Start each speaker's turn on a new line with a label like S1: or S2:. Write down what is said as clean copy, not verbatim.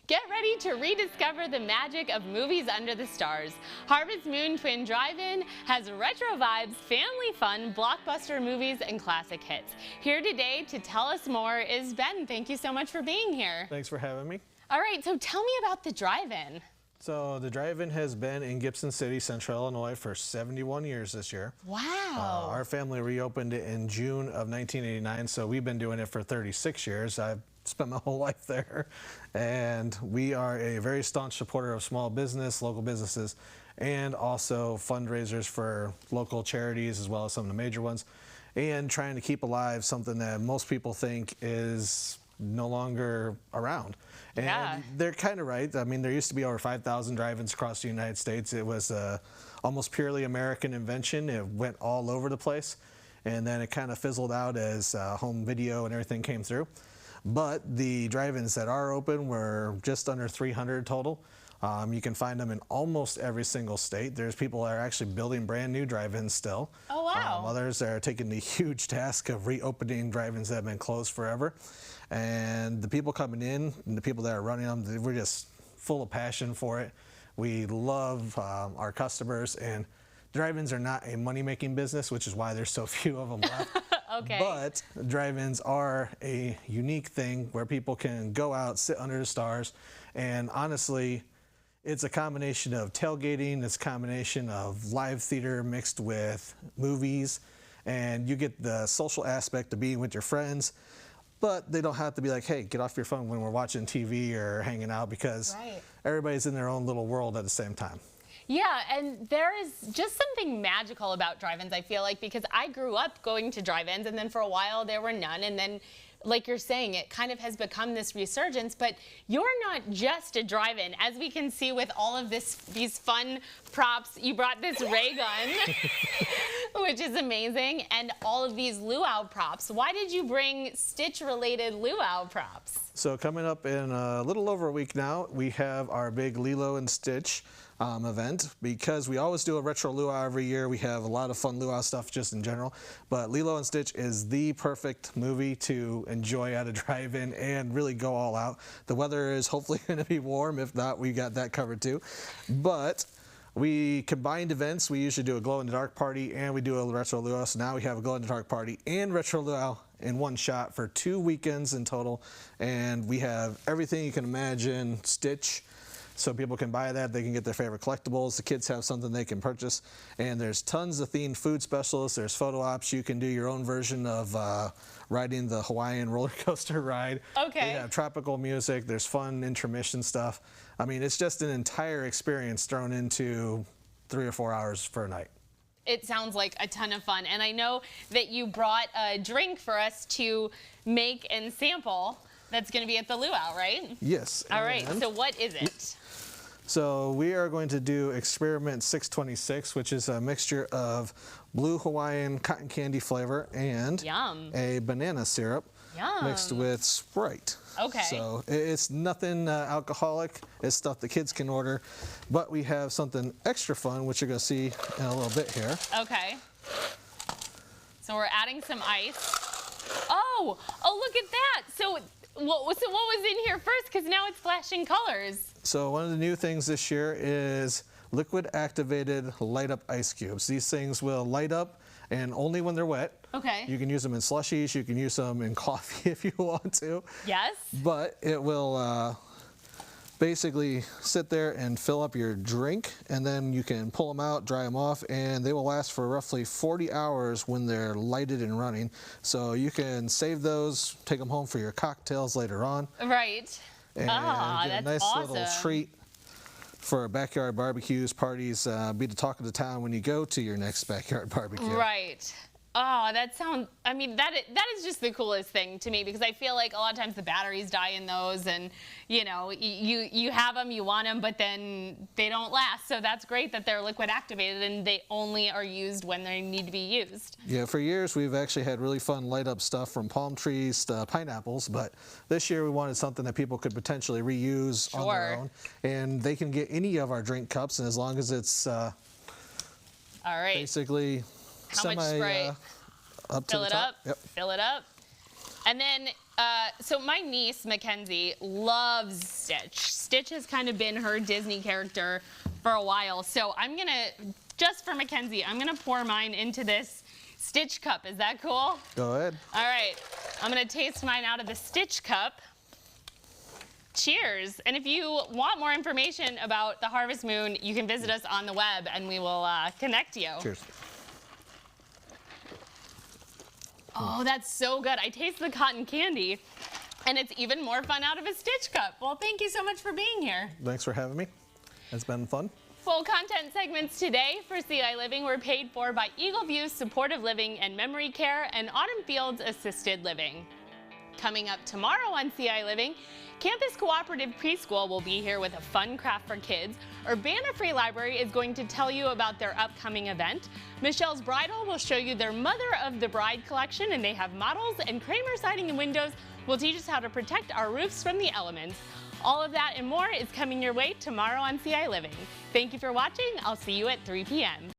S1: Get ready to rediscover the magic of movies under the stars. Harvest Moon Twin Drive-In has retro vibes, family fun, blockbuster movies, and classic hits. Here today to tell us more is Ben. Thank you so much for being here.
S2: Thanks for having me.
S1: All right, so tell me about the drive-in.
S2: So the drive-in has been in Gibson City, Central Illinois for 71 years this year.
S1: Wow.
S2: Our family reopened it in June of 1989, so we've been doing it for 36 years. I've spent my whole life there, and we are a very staunch supporter of small business, local businesses, and also fundraisers for local charities as well as some of the major ones, and trying to keep alive something that most people think is no longer around. And
S1: yeah,
S2: they're kind of right. I mean, there used to be over 5,000 drive-ins across the United States. It was almost purely American invention. It went all over the place, and then it kind of fizzled out as home video and everything came through. But the drive-ins that are open were just under 300 total. You can find them in almost every single state. There's people that are actually building brand new drive-ins still.
S1: Oh, wow.
S2: Others are taking the huge task of reopening drive-ins that have been closed forever. And the people coming in and the people that are running them, we're just full of passion for it. We love our customers, and drive-ins are not a money-making business, which is why there's so few of them left.
S1: Okay.
S2: But drive-ins are a unique thing where people can go out, sit under the stars, and honestly, it's a combination of tailgating, it's a combination of live theater mixed with movies, and you get the social aspect of being with your friends, but they don't have to be like, hey, get off your phone when we're watching TV or hanging out, because everybody's in their own little world at the same time.
S1: Yeah, and there is just something magical about drive-ins, I feel like, because I grew up going to drive-ins, and then for a while there were none, and then, like you're saying, it kind of has become this resurgence. But you're not just a drive-in, as we can see with all of these fun props. You brought this ray gun, which is amazing, and all of these luau props. Why did you bring Stitch-related luau props?
S2: So coming up in a little over a week now, we have our big Lilo and Stitch event, because we always do a retro luau every year. We have a lot of fun luau stuff just in general, but Lilo and Stitch is the perfect movie to enjoy at a drive-in and really go all out. The weather is hopefully going to be warm. If not, we got that covered too. But we combined events. We usually do a glow-in-the-dark party and we do a retro luau. So now we have a glow-in-the-dark party and retro luau in one shot for 2 weekends in total. And we have everything you can imagine Stitch, so people can buy that. They can get their favorite collectibles. The kids have something they can purchase. And there's tons of themed food specialists. There's photo ops. You can do your own version of riding the Hawaiian roller coaster ride.
S1: Okay.
S2: They have tropical music. There's fun intermission stuff. I mean, it's just an entire experience thrown into 3 or 4 hours for a night.
S1: It sounds like a ton of fun. And I know that you brought a drink for us to make and sample that's going to be at the luau, right?
S2: Yes.
S1: All right, so what is it?
S2: So we are going to do Experiment 626, which is a mixture of blue Hawaiian cotton candy flavor and a banana syrup mixed with Sprite.
S1: Okay.
S2: So it's nothing alcoholic. It's stuff the kids can order. But we have something extra fun, which you're going to see in a little bit here.
S1: Okay. So we're adding some ice. Oh, look at that. So what was in here first? Because now it's flashing colors.
S2: So one of the new things this year is liquid activated light up ice cubes. These things will light up, and only when they're wet.
S1: Okay.
S2: You can use them in slushies, you can use them in coffee if you want to.
S1: Yes.
S2: But it will basically sit there and fill up your drink, and then you can pull them out, dry them off, and they will last for roughly 40 hours when they're lighted and running. So you can save those, take them home for your cocktails later on.
S1: Right.
S2: And get a nice little treat for backyard barbecues, parties, be the talk of the town when you go to your next backyard barbecue.
S1: Right. Oh, I mean, that is just the coolest thing to me, because I feel like a lot of times the batteries die in those, and you know, you have them, you want them, but then they don't last. So that's great that they're liquid activated and they only are used when they need to be used.
S2: Yeah, for years we've actually had really fun light up stuff from palm trees to pineapples, but this year we wanted something that people could potentially reuse on their own. And they can get any of our drink cups, and as long as it's
S1: all right,
S2: basically
S1: how much Sprite?
S2: Up to
S1: Fill
S2: the
S1: it
S2: top.
S1: up.
S2: Yep.
S1: Fill it up. And then So my niece, Mackenzie, loves Stitch. Stitch has kind of been her Disney character for a while. So I'm gonna, just for Mackenzie, I'm gonna pour mine into this Stitch cup. Is that cool?
S2: Go ahead.
S1: All right, I'm gonna taste mine out of the Stitch cup. Cheers. And if you want more information about the Harvest Moon, you can visit us on the web and we will connect you.
S2: Cheers.
S1: Oh, that's so good. I taste the cotton candy, and it's even more fun out of a Stitch cup. Well, thank you so much for being here.
S2: Thanks for having me. It's been fun.
S1: Full content segments today for ciLiving were paid for by Eagle View Supportive Living and Memory Care and Autumn Fields Assisted Living. Coming up tomorrow on ciLiving, Campus Cooperative Preschool will be here with a fun craft for kids. Urbana Free Library is going to tell you about their upcoming event. Michelle's Bridal will show you their Mother of the Bride collection, and they have models, and Kramer Siding and Windows will teach us how to protect our roofs from the elements. All of that and more is coming your way tomorrow on ciLiving. Thank you for watching. I'll see you at 3 p.m.